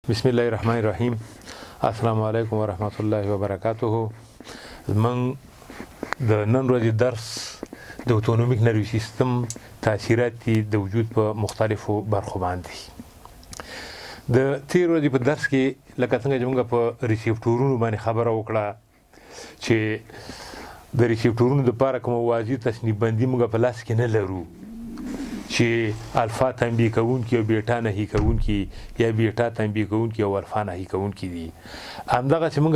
بسم الله الرحمن الرحیم. السلام علیکم ورحمت الله وبرکاته. من د نن ورځې درس د اوتونومیک نروي سیستم تاثیرات د وجود په مختلفو برخو باندې. د تیر ورځې په درس کې لکه څنګه چې موږ په ریسیپټورونو باندې خبره وکړه چې د ریسیپټورونو لپاره کوم واضح تصنیف بندي موږ په لاس کې نه لرو چې الفا تنبیه کوونکی او بیټا نهي کوونکی یا بیټا تنبیه کوونکی او الفا نهي کوونکی دي. همدغه چې موږ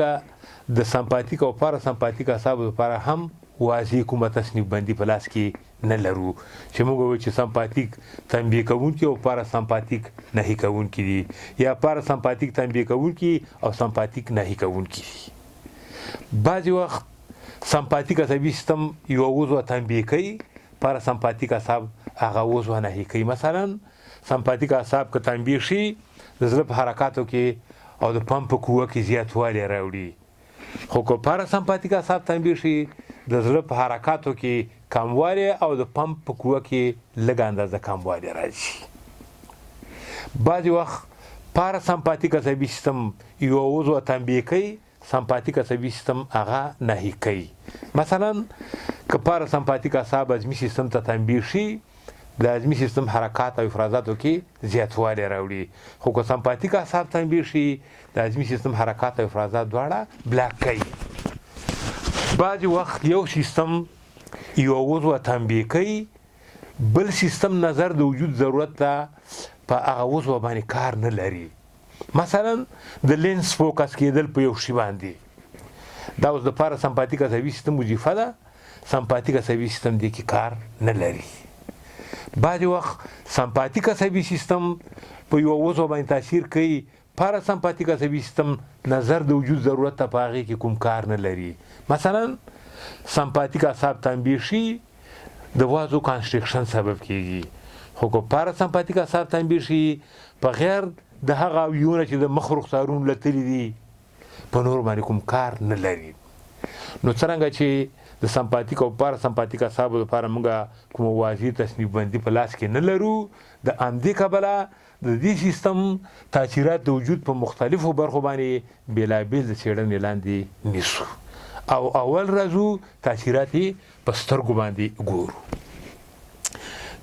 د سمپاتیک او پاراسمپاتیک اعصابو لپاره هم واضح کومه تصنیف بندي په لاس کې نه لرو چې موږ وایو چې سمپاتیک تنبیه کوونکی او پاراسمپاتیک نهي کوونکی دي یا پاراسمپاتیک تنبیه کوونکی او سمپاتیک نهي کوونکی دي. بعضې وخت سمپاتیک عصبي سیستم یو عضو تنبیه کوي، پاراسمپاتیک اعصاب هغه عضو نهي کوي. مثلا سمپاتیک اعصاب که تنبیه شي د زړه په حرکاتو کې او د پمپ په قوه کې زیاتوالی راوړي، خو که پاراسمپاتیک اعصاب تنبیه شي د زړه په حرکاتو کې کموالی او د پمپ په قوه کې لږ اندازه کموالی راځي. بعضې وخت پاراسمپاتیک عصبي سیستم یو عضو تنبیه کوي، سمپاتیک عصبي سیستم هغه نهي کوي. مثلا که پاراسمپاتیک اعصاب هضمي سیستم ته تنبیه شي د هضمي سیستم حرکات او افرازاتو کې زیاتوالی راوړي، خو که سمپاتیک اعصاب تنبیه شي د هضمي سیستم حرکات او افرازات دواړه بلاک کوي. بعضې وخت یو سیستم یو عضو تنبیه کوي، بل سیستم نظر د وجود ضرورت ته په هغه عضو باندې کار نه لري. مثلا د لینس فوکس کېدل په یو شي باندې، دا اوس د پاراسمپاتیک عصبي سیستم وظیفه ده، سمپاتیک عصبي سیستم دې کې کار نه لري. بعضې وخت سمپاتیک عصبي سیستم په یو عضو باندې تاثیر کوي، پاراسمپاتیک عصبي سیستم نظر د وجود ضرورت ته په هغې کې کوم کار نه لري. مثلا سمپاتیک اعصاب تنبیه شي د وازو کانسټرکشن سبب کېږي، خو که پاراسمپاتیک اعصاب تنبیه شي په غیر د هغه اویونه چې د مخ رخسارونو لتلي دي په نور باندې کوم کار نه لري. نو څرنګه چې د سمپاتیک او پاراسمپاتیک اعصابو لپاره موږ کوم واضح تصنیف بندي په لاس کې نه لرو، د همدې کبله د دې سیستم تاثیرات د وجود په مختلفو برخو باندې بېلابېل د څېړنې لاندې نیسو او اول راځو تاثیرات یې په سترګو باندې ګورو.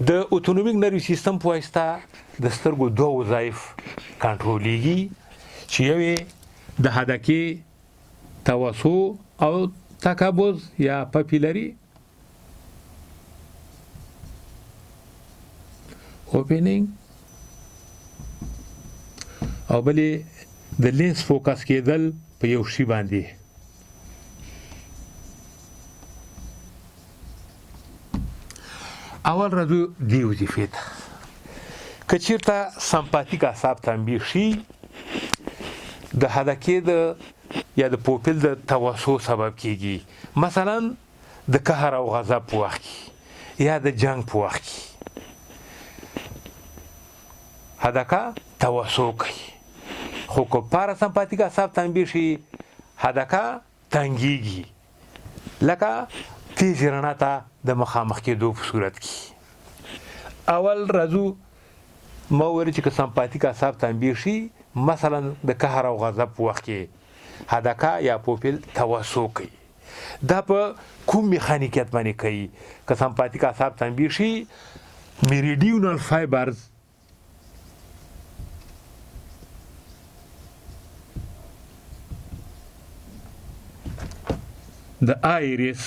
د اوتونومیک نروي سیستم په واسطه د سترګو دوه وظایف کنټرولېږي چې یو یې د حدقې توسع او تکبز یا پاپیلری اوپننګ او بلې د لینس فوکس کېدل په یو شي باندې. اول راځو دې وظیفې ته. که چېرته سمپاتیک اعصاب تنبیه شي د حدقې د یا د پوپل د توسع سبب کېږي، مثلا د قهر او غضب په وخت کې یا د جنگ په وخت کې حدقه توسع کوي. خو که پاراسمپاتیک اعصاب تنبیه شي حدقه تنګېږي، لکه تیزې رڼا ته د مخامخ کېدو په صورت کې. اول راځو ما وویل چې که سمپاتیک اعصاب تنبیه شي مثلا د قهر او غضب په وخت کې حدقه یا پوپل توسع کوي. دا په کوم میخانیکیت باندې کوي؟ که سمپاتیک اعصاب تنبیه شي میریډیونل فایبرز د آیریس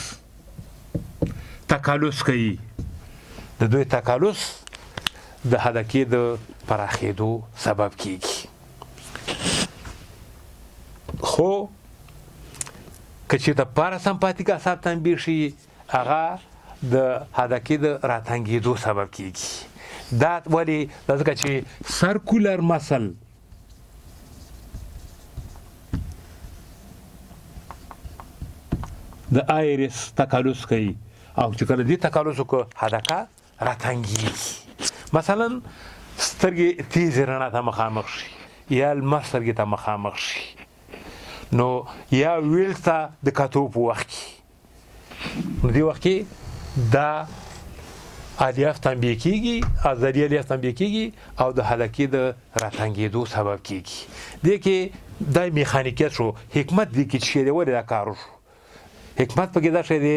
تکالس کوي، د دوی تکالس د حدقې د پراخېدو سبب کېږي. خو که چېرته پاراسمپاتیک اعصاب تنبیه شي هغه د حدقې د راتنګېدو سبب کېږي. دا ولې؟ دا ځکه چې سرکولر مسل د آیریس تکالس کوي او چې کله دې تکالس وکړو حدقه راتنګېږي. مثلا سترګې تیزې رڼا ته مخامخ شي یا لمر سترګې ته مخامخ شي، نو یا ویل ته د کتو په وخت کې، نو دې وخت کې دا الیاف تنبیه کیږي عضلي الیاف تنبیه کیږي او د حلقې د راتنګېدو سبب کیږي. دې کې د میخانیکیت شو حکمت دې کې چې دی ولې دا کار وشو. حکمت پکې دا شی دی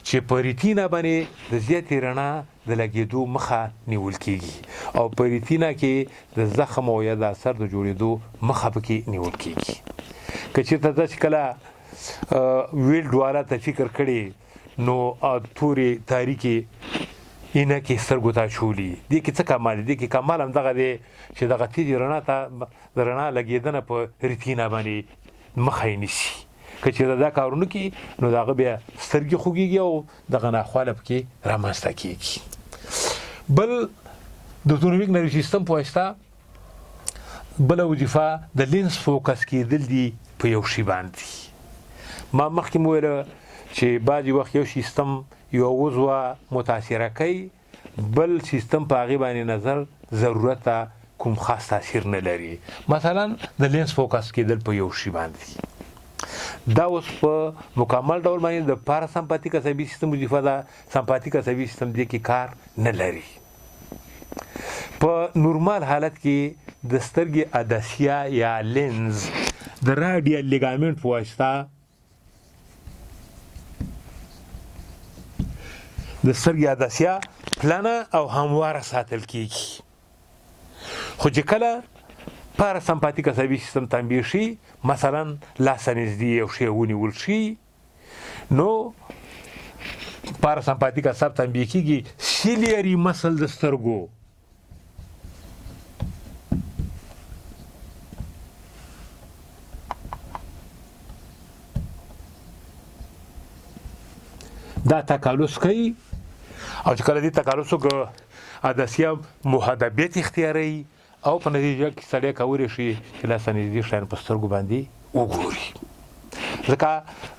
چې په ریتینا باندې د زیاتې رڼا د لګېدو مخه نیول کیږي او په ریتینا کې د زخم او یا د اثر د جوړېدو مخه پکې نیول کیږي. که چېرته داسې کله ویلډ والا ته فکر کړي نو تورې تاریکې اینه کې سترګو ته اچولي. دې کې څه کمال دی؟ دې کې کمال همدغه دی چې دغه تیزې رڼا ته د رڼا لګېدنه په ریتینا باندې مخه یې نیسي. که چېرته دا کارونه کوي نو د هغه بیا سترګې خوږېږي او دغه ناخواله پکې رامنځته کېږي. بل د اتونومیک نروي سیستم په واسطه بله وظیفه د لینس فوکس کېدل دي په یو شي باندې. ما مخکې مو ویله چې بعضې وخت یو سیستم یو عضوه متاثره کوي بل سیستم په هغې باندې نظر ضرورت کوم خاص تاثیر نه لري. مثلا د لینس فوکس کېدل په یو شي باندې دا اوس په مکمل ډول باندې د پاراسمپاتیک عصبي سیستم وظیفه ده. سمپاتیک عصبي سیستم دې کې کار نه لري. په نورمال حالت کې د سترګې عدسیه یا لینز د راډیال لیګامنټ په واسطه د سترګې عدسیه پلنه او همواره ساتل کېږي. خو چې کله پاراسمپاتیک عصبي سیستم تنبیه شي مثلا لاس نږدې یو شی ونیول شي نو پاراسمپاتیک عصب تنبیه کېږي سیلیاري مسل د سترګو دا تکالس کوي او چې کله دې تکالس وکړي عدسیه محدبیت اختیاروي او په نتیجه کې سړی کولی شي چې لاس نږدې شیان په سترګو باندې وګوري. ځکه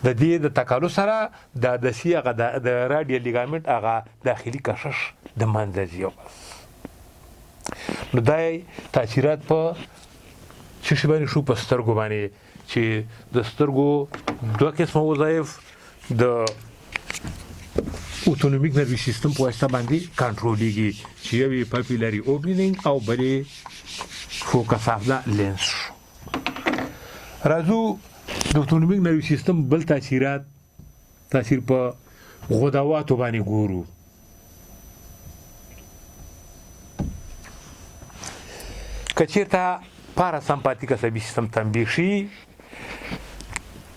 د دې د تکالس سره د عدسیې هغه د راډیال لیګامنټ هغه داخلي کشش د منځه ځي. نو دا تاثیرات په څه شي باندې شو؟ په سترګو باندې چې د سترګو دوه قسمه وظایف د اتونومیک نروي سیستم په واسطه باندې کنټرولېږي چې یو یې پاپیلاري اوپنینګ او بل یې فوکس اف د لینس. راځو د اتونومیک نروي سیستم بل تاثیر په غدواتو باندې ګورو. که چېرته پاراسمپاتیک عصبي سیستم تنبیه شي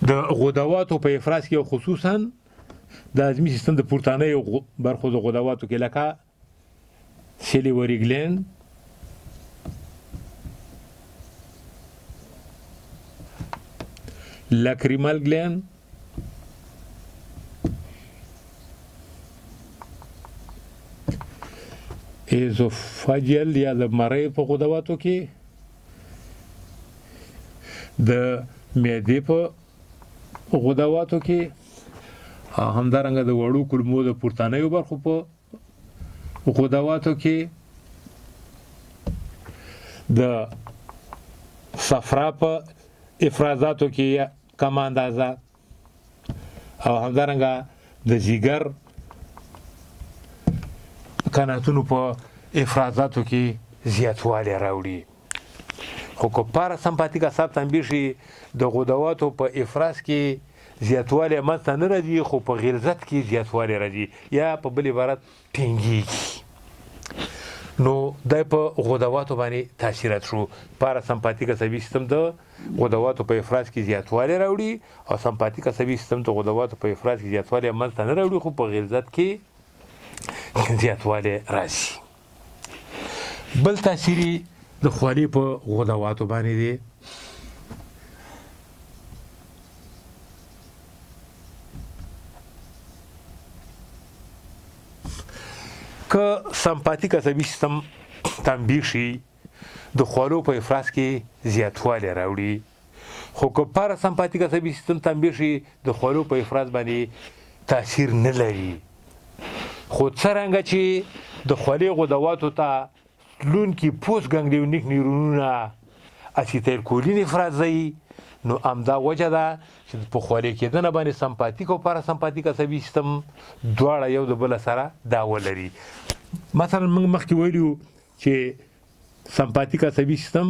د غدواتو په افراز کې او خصوصا د هضمي سیستم د پورتنیو برخو د غدواتو کې لکه سیلیوري ګلند لاکریمال ګلند ایزوفاجیل یا د مرۍ په غدواتو کې د معدې په غدواتو کې همدارنګه د وړو کولمو د پورتنیو برخو په غدواتو کې د صفرا په افرازاتو کې کم اندازه او همدارنګه د جگر قناتونو په افرازاتو کې زیاتوالی راوړي. خو که پاراسمپاتیک عصب تنبیه شي د غدواتو په افراز کې زیاتوالی منځته نه راځي خو په غلظت کې زیاتوالی راځي یا په بل عبارت ټینګېږي. نو دا په غدواتو باندې تاثیرات شو. پاراسمپاتیک عصبي سیستم د غدواتو په افراز کې زیاتوالی راوړي او سمپاتیک عصبي سیستم د غدواتو په افراز کې زیاتوالی منځته نه راوړي خو په غلظت کې زیاتوالی راځي. بل تاثیر د خولې په غدواتو باندې دی. که سمپاتیک عصبي سیستم تنبیه شي د خولو په افراز کې زیاتوالی راوړي خو که پاراسمپاتیک عصبي سیستم تنبیه شي د خولو په افراز باندې تاثیر نه لري. خو څرنګه چې د خولې غدواتو ته تلونکي پوست ګنګلیونیک نیورونونه اسیتایل کولین افرازوي نو همدا وجه ده چې په خولې کېدنه باندې سمپاتیک او پاراسمپاتیک عصبي سیستم دواړه یو د بل سره دا ولري. مثلا موږ مخکې ویلو چې سمپاتیک عصبي سیستم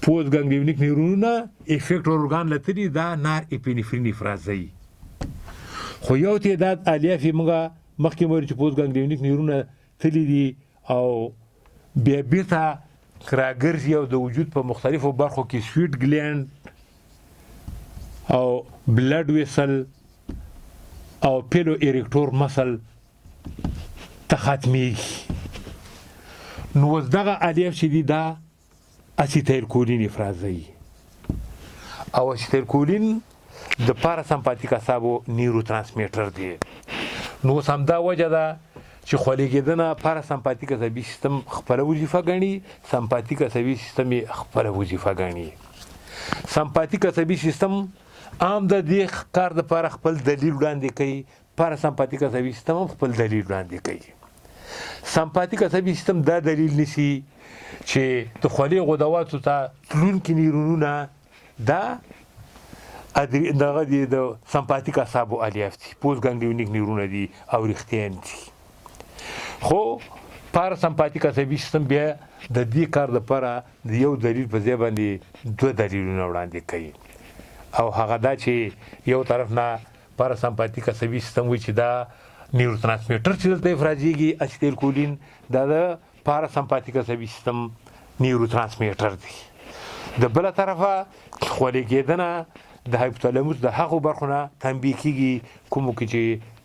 پوز ګانګلیونیک نیورونونه افیکټ اورګان لتري دا نار اپینفرین افرازي خو یو تعداد الیاف موږ مخکې ویلو چې پوز ګانګلیونیک نیورونه تللی دي او بیا بیرته راګرځي او د وجود په مختلفو برخو کې سویټ ګلینډ او بلډ ویسل او پیلو ایریکټور مسل ته ختمیږي نو اوس دغه الیاف چې دي دا اسیټایل کولین افرازي او اسیټایل کولین د پاراسمپاتیک اعصابو نیورو ترانسمیټر دی نو سمدا وجه ده چې خولې کېدنه پاراسمپاتیک عصبي سیستم خپل وظیفه غني سمپاتیک عصبي سیستم خپل وظیفه غني سمپاتیک عصبي سیستم عام د دې کار د لپاره خپل دلیل وړاندې کوي پاراسمپاتیک عصبي سیستم خپل دلیل وړاندې کوي سمپاتیک عصبي سیستم دا دلیل نسی چې د خولې غدواتو ته تلونکي نیورونونه دا دغه د سمپاتیک اعصابو الیاف دي پوز ګانګلیونیک نیورونه دي او رښتین دي خو پاراسمپاتیک عصبي سیستم بیا د دې کار لپاره د یو دلیل په ځای باندې دوه دلیلونه وړاندې کوي او هغه دا چې یو طرف نه پاراسمپاتیک عصبي سیستم وي چې دا نیورو ترانسمیټر چې دلته افرازيږي اسیټایل کولین دا د پاراسمپاتیک عصبي سیستم نیورو ترانسمیټر دی د بل طرفه خولې کېدنه د هایپوتالاموس د هغو برخونه تنبیه کیږي کومو کې چې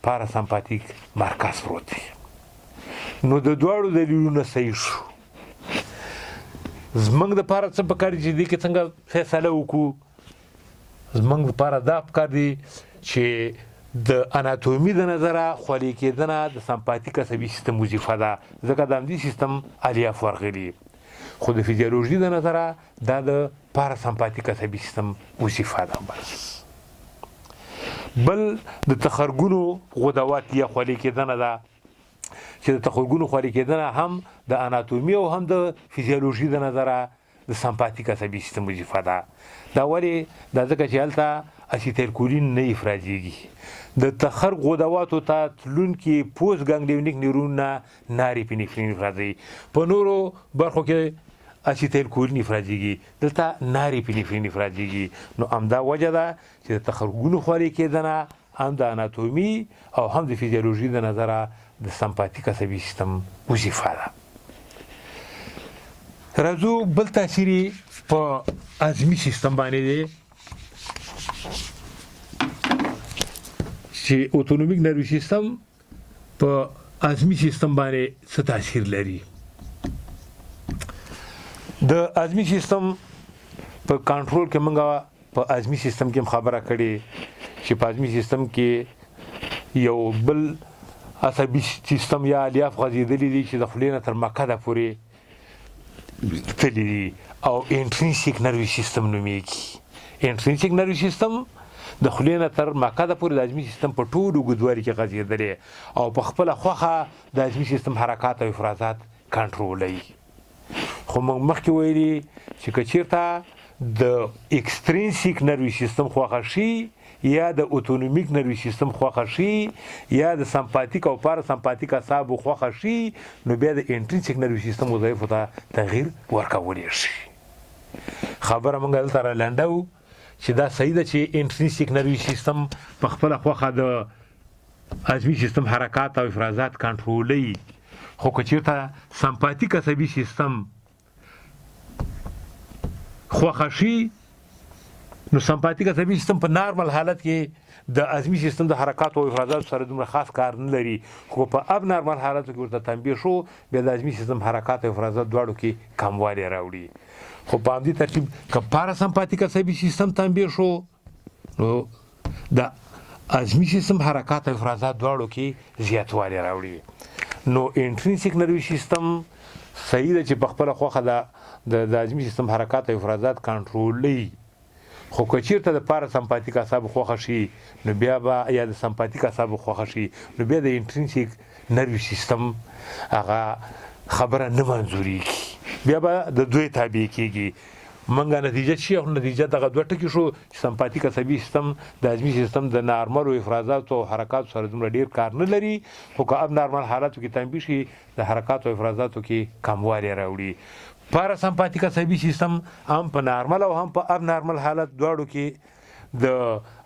پاراسمپاتیک مرکز پروت دی نو د دواړو دلیلونه صحیح شو زمنګ د پاره څه پکاري چې دې کې څنګه فیصله وکړو زمنګ د پاره دا پکار دی چې د اناتومي د نظره خولې کېدنه د سمپاتیک عصبي سیستم وظیفه ده ځکه د همدې سیستم الیاف ورغلي خو د فزیولوژي د نظره دا د پاراسمپاتیک عصبي سیستم وظیفه ده بس بل د تخرګونو غدوات یا خولې کېدنه ده چې د تخرګونو خولې کېدنه هم د اناتومي او هم د فزیولوژي د نظره د سمپاتیک عصبي سیستم وظیفه ده دا ولې دا ځکه چې هلته اسیټایل کولین نه افرازيږي د تخرګ غدواتو ته تلونکي پوز ګانګلیونیک نیورونونه نارپینفرین افرازي په نورو برخو کې اسیټایل کولین افرازيږي دلته نارپینفرین افرازيږي نو همدا وجه ده چې د تخرګونو خولې کېدنه هم د اناتومي او هم د فزیولوژي د نظره د سمپاتیک عصبي سیستم وظیفه ده راځو بل تاثیر په هضمي سیستم باندې دی چې اوټونومیک نروي سیستم په هضمي سیستم باندې څه تاثیر لري د هضمي سیستم په کنټرول کې موږ په هضمي سیستم کې خبره کړې چې په هضمي سیستم کې یو بل عصبي سیستم یا الیاف غځېدلي دي چې د خولې نه تر مقعده پورې تللی دي او انټرینسیک نروي سیستم نومیږي انټرینسیک نروي سیستم د خولې نه تر مقعده پورې د هضمي سیستم په ټولو اوږدوالي کې غځېدلی او په خپله خوښه د هضمي سیستم حرکات او افرازات کنټرولوي خو موږ مخکې ویلي چې که چېرته د اکسترینسیک نروي سیستم خوښه شي یا د اوټونومیک نروي سیستم خوښه شي یا د سمپاتیک او پاراسمپاتیک اعصابو خوښه شي نو بیا د انټرینسیک نروي سیستم وظایفو ته تغییر ورکولی شي خبره موږ دلته رالنډو چې دا صحیح ده چې انټرینسیک نروي سیستم په خپله خوښه د هضمي سیستم حرکات او افرازات کنټرولوي خو که چېرته سمپاتیک عصبي سیستم خوښه شي نو سمپاتیک عصبي سیستم په نارمل حالت کې د هضمي سیستم د حرکات او افرازات سره دومره خاص کار نه لري خو په اب نارمل حالت کې ورته تنبیه شو بیا د هضمي سیستم حرکات او افرازات دواړو کې کموالی راوړي خو په همدې ترتیب که پاراسمپاتیک عصبي سیستم تنبیه شو نو د هضمي سیستم حرکات او افرازات دواړو کې زیاتوالی راوړي نو انټرینسیک نروي سیستم صحیح ده چې په خپله خوښه د هضمي سیستم حرکات او افرازات کنټرولوي خو که چېرته د پاراسمپاتیک اعصابو خوښه شي نو بیا به یا د سمپاتیک اعصابو خوښه شي نو بیا د انټرینسیک نروي سیستم هغه خبره نه منظورېږي بیا به د دوی تابع کېږي منګه نتیجه شي او نتیجه دغه دوه ټکي شو چې سمپاتیک عصبي سیستم د هضمي سیستم د نارمل افرازات او حرکات سره دومره ډیر کار نه لري خو که اب نارمل حالاتو کې تنبیه شي د حرکات او افرازاتو کې کموالی راوړي پاراسمپاتیک عصبي سیستم هم په نارمل او هم په اب نارمل حالت دواړو کې د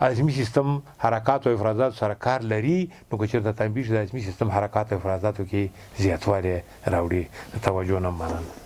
هضمي سیستم حرکات او افرازات سره کار لري نو که چېرته تنبیه شي د هضمي سیستم حرکات او افرازاتو کې زیاتوالی راوړي توجه نه مننه